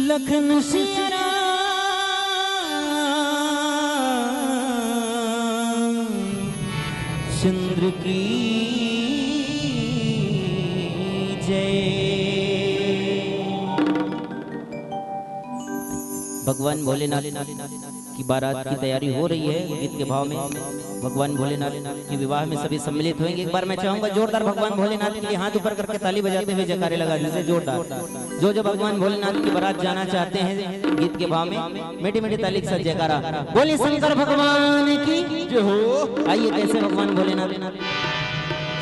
लखन सिया चंद्र की जय। भगवान भोलेनाथ की बारात की तैयारी हो रही है। गीत के भाव में भगवान भोलेनाथ के विवाह में सभी सम्मिलित होंगे। एक बार मैं चाहूंगा जोरदार भगवान भोलेनाथ के लिए हाथ ऊपर करके ताली बजाते हुए जयकारे लगा दीजिए जोरदार। जो जो भगवान भोलेनाथ की बारात जाना चाहते हैं गीत के भाव में मीठी मीठी ताली के साथ जयकारा। बोले शंकर भगवान की जय हो। आइए कैसे भगवान भोलेनाथ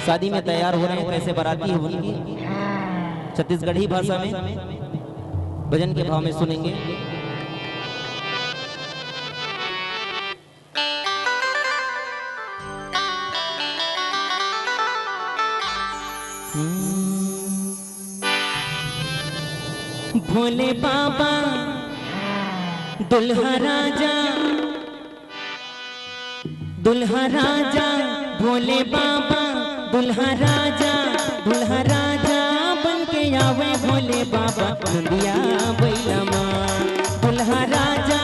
शादी में तैयार हो रहे हैं, कैसे बाराती है उनकी छत्तीसगढ़ी भाषा में भजन के भाव में सुनेंगे। भोले बाबा दुल्हा राजा, दुल्हा राजा भोले बाबा दुल्हा राजा, दुल्हा राजा बन के आवे भोले बाबा नंदिया बैलमा। दुल्हा राजा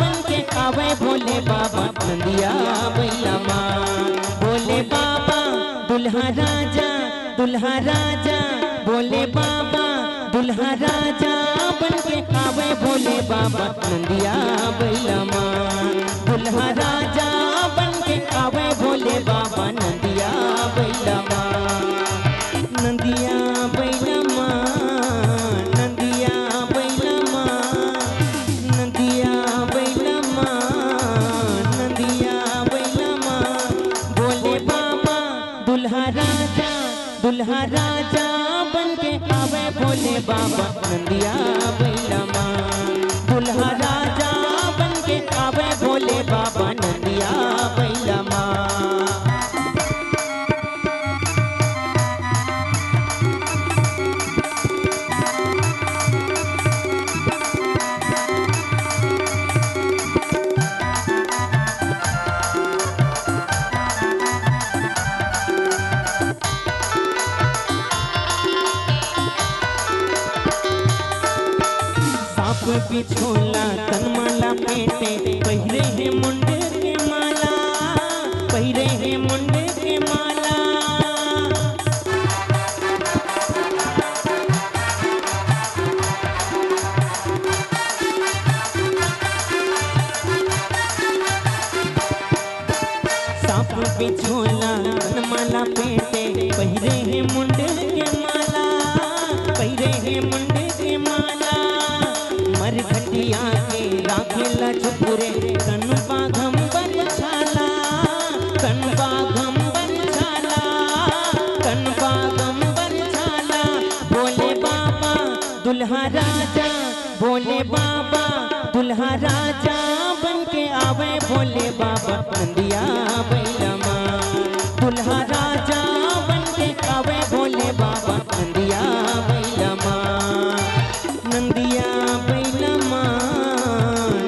बन के आवे भोले बाबा नंदिया बैलमा। भोले बाबा दुल्हा राजा, दुल्हा राजा भोले बाबा दुल्हा राजा बन के आवे भोले बाबा नंदिया बैलमा। दुल्हा राजा बन के आवे भोले बाबा नंदिया बैलमा। नंदिया बैलमा, नंदिया बैलमा, नंदिया बैलमा, नंदिया बैलमा। भोले बाबा दुल्हा राजा, दुल्हा राजा बन के आवे भोले बाबा नंदिया बैलमा। दुल्हा राजा बन के आवे भोले बाबा नंदिया बैलमा। बिछोला तनमाला पेटे पहिरे है मुंडे के माला, पहिरे है मुंडे के माला। सांप बिछोला तनमाला पेटे पहिरे है मुंडे के माला, पहिरे है मुंडे के माला। मरघटिया के राखेला छुपुरे कनबा घंबर छाला, कनबा घंबर छाला, कनबा घंबर छाला। भोले बाबा दुल्हा राजा, भोले बाबा दुल्हा राजा बन के आवे भोले बाबा नंदिया बैलमा। दुल्हा राजा बन के आवे भोले बाबा नंदिया बैलमा। नंदिया बैलमा,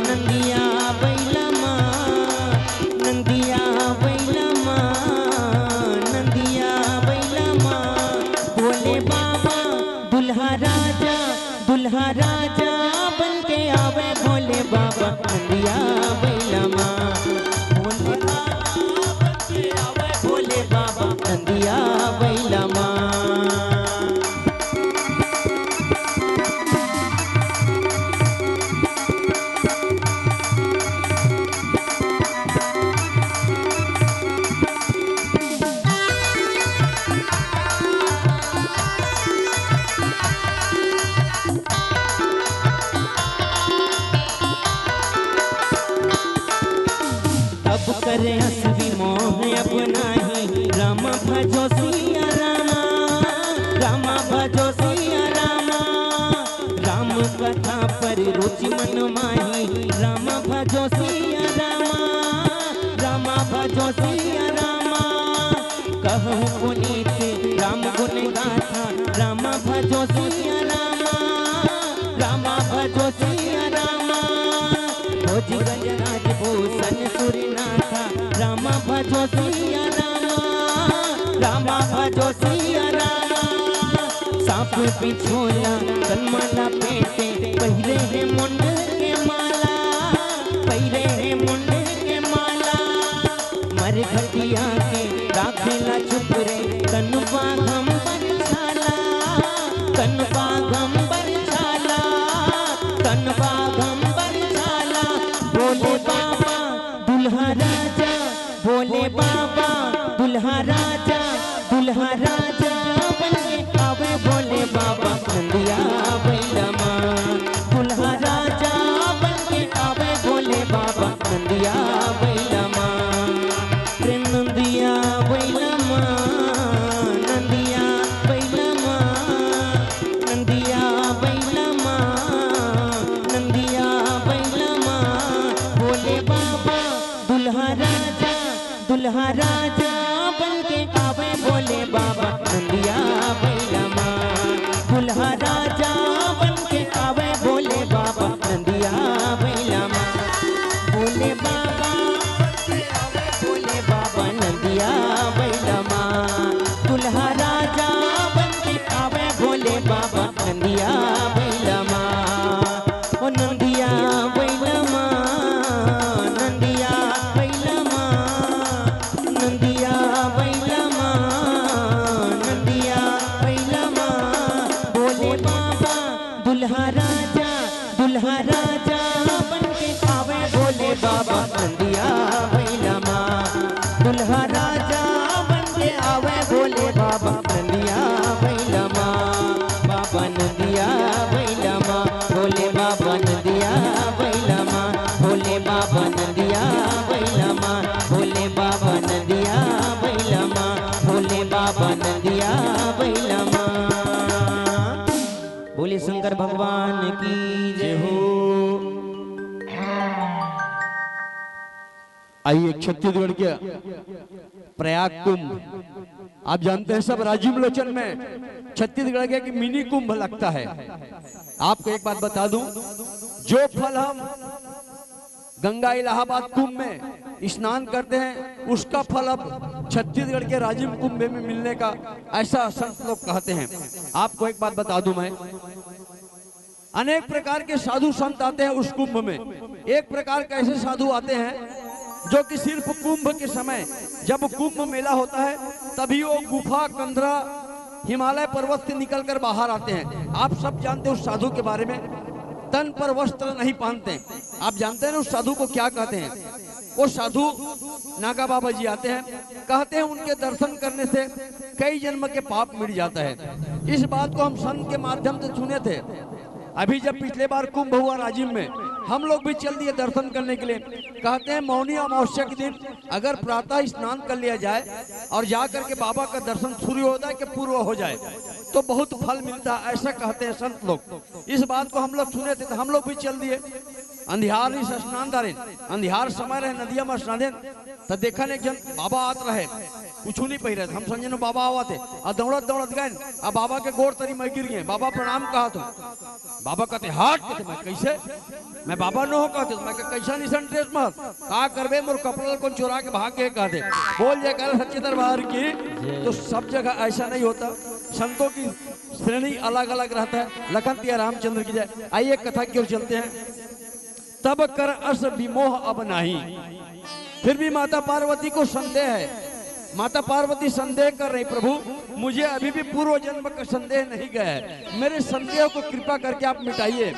नंदिया बैलमा, नंदिया बैलमा, नंदिया बैलमा। भोले बाबा दुल्हा राजा, दुल्हा राजा बन के आवे भोले बाबा नंदिया बैलमा। भोले बाबा बन के आवे भोले बाबा नंदिया बैलमा। करे हसबी मोह अपना ही राम भजो सिया रामा, राम भजो सिया रामा। राम कथा पर रुचि मन माही राम भजो सिया रामा, राम भजो सिया रामा। कहूँ पुनीत राम गुण गाथा राम भजो सिया रामा, राम भजो सिया रामा। भोज गजराज भूषण सूर्यनाथा राम भजो सिया रामा, राम भजो सिया रामा। सांप पिछोला तनमाला पेटे पहिरे है मुंड के माला, पहिरे है मुंड के माला। मर घटिया के राखेला चुप रे तन बाघम बरछाला, तन बाघम बरछाला, तन बाघम बरछाला। बोले बाबा दुल्हा राजा, बोले बाबा दुल्हा राजा, दुल्हा राजा बनके आवे बोले बाबा नंदिया बैलमा। दुल्हा राजा बनके आवे बोले बाबा नंदिया बैलमा। रे नंदिया बैलमा, नंदिया बैलमा, नंदिया बैलमा, नंदिया बैलमा। बोले बाबा दुल्हा राजा, दुल्हा राजा बनके आवे बोले बाबा नंदिया बैलमा। दुल्हा राजा बनके आवे बोले बाबा नंदिया बैलमा। बोले बाबा बनके आवे बोले बाबा नंदिया बैलमा। दुल्हा राजा बनके आवे बोले बाबा नंदिया बैलमा। ओ नंदिया बैलमा, नंदिया बैलमा, नंदिया बैलमा, नंदिया बैलमा। बोले बाबा दुल्हा राजा, दुल्हा राजा बनके आवे बोले बाबा नंदिया बैलमा। दुल्हा राजा बनके आवे बोले बाबा नंदिया बैलमा। बाबा नंदिया बैलमा, बोले बाबा नंदिया बैलमा, बोले बाबा नंदिया बैलमा, बोले बाबा नंदिया बैलमा, बोले बाबा नंदिया बैलमा। बोले शंकर भगवान की जय हो। आइए छत्तीसगढ़ के प्रयाग कुंभ, आप जानते हैं सब राजीव लोचन में छत्तीसगढ़ के कि मिनी कुंभ लगता है। आपको एक बात बता दूं, जो फल हम गंगा इलाहाबाद कुंभ में स्नान करते हैं उसका फल अब छत्तीसगढ़ के राजीव कुंभ में मिलने का ऐसा संत लोग कहते हैं। आपको एक बात बता दूं, मैं अनेक प्रकार के साधु संत आते हैं उस कुंभ में। एक प्रकार के ऐसे साधु आते हैं जो कि सिर्फ कुंभ के समय, जब कुंभ मेला होता है तभी वो गुफा कंदरा हिमालय पर्वत से निकलकर बाहर आते हैं। आप सब जानते हैं उस साधु के बारे में, तन पर वस्त्र नहीं पहनते। आप जानते हैं ना उस साधु को क्या कहते हैं? वो साधु नागा बाबा जी आते हैं, कहते हैं उनके दर्शन करने से कई जन्म के पाप मिट जाता है। इस बात को हम संत के माध्यम से सुने थे। अभी जब पिछले बार कुंभ हुआ राजीव में, हम लोग भी चल दिए दर्शन करने के लिए। कहते हैं मौनी अमावस्या के दिन अगर प्रातः स्नान कर लिया जाए और जाकर के बाबा का दर्शन सूर्य हो जाए कि पूर्व हो जाए तो बहुत फल मिलता है, ऐसा कहते हैं संत लोग। इस बात को हम लोग सुने थे तो हम लोग भी चल दिए। अंधियार स्नान दारे, अंधियार समय रहे नदिया में स्नान तो देखा एक जन बाबा आत रहे, कुछ नहीं पह रहे। हम समझे बाबा आवा थे और दौड़त दौड़त गए और बाबा के गोड़ तरी में गिर गए। बाबा प्रणाम कहा तो बाबा कहते हट, कहते मैं कैसे, मैं बाबा न हो कहते मैं कैसा निशन ड्रेस में का करबे, मोर कपड़ा को चुरा के भाग के कहते बोल जाए कर सच्चे दरबार की। तो सब जगह ऐसा नहीं होता, संतों की श्रेणी अलग अलग रहता है। लखन तिया रामचंद्र की जय। आइए कथा की ओर चलते हैं। तब कर अस विमोह अब नहीं। फिर भी माता पार्वती को संदेह है। माता पार्वती संदेह कर रही, प्रभु मुझे अभी भी पूर्व जन्म का संदेह नहीं गया है, मेरे संदेह को कृपा करके आप मिटाइए।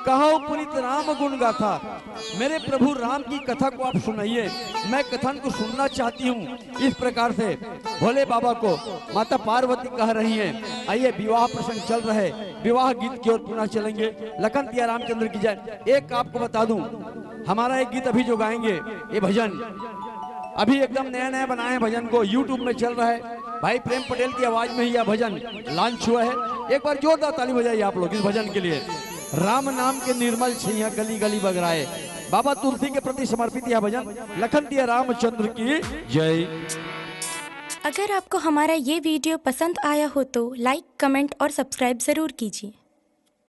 कहो पुनीत राम गुण गाथा, मेरे प्रभु राम की कथा को आप सुनाइए, मैं कथन को सुनना चाहती हूँ। इस प्रकार से भोले बाबा को माता पार्वती कह रही हैं। आइए विवाह प्रसंग चल रहे, विवाह गीत की ओर पुनः चलेंगे। लखन तिया रामचंद्र की जय। एक आपको बता दूं, हमारा एक गीत अभी जो गाएंगे, ये भजन अभी एकदम नया नया बनाए भजन को YouTube में चल रहा है। भाई प्रेम पटेल की आवाज में ही यह भजन लॉन्च हुआ है। एक बार जोरदार ताली बजाइए आप लोग इस भजन के लिए। राम नाम के निर्मल छैया गली गली बगराए, बाबा तुलसी के प्रति समर्पित यह भजन। लखन तिया रामचंद्र की जय। अगर आपको हमारा ये वीडियो पसंद आया हो तो लाइक, कमेंट और सब्सक्राइब जरूर कीजिए।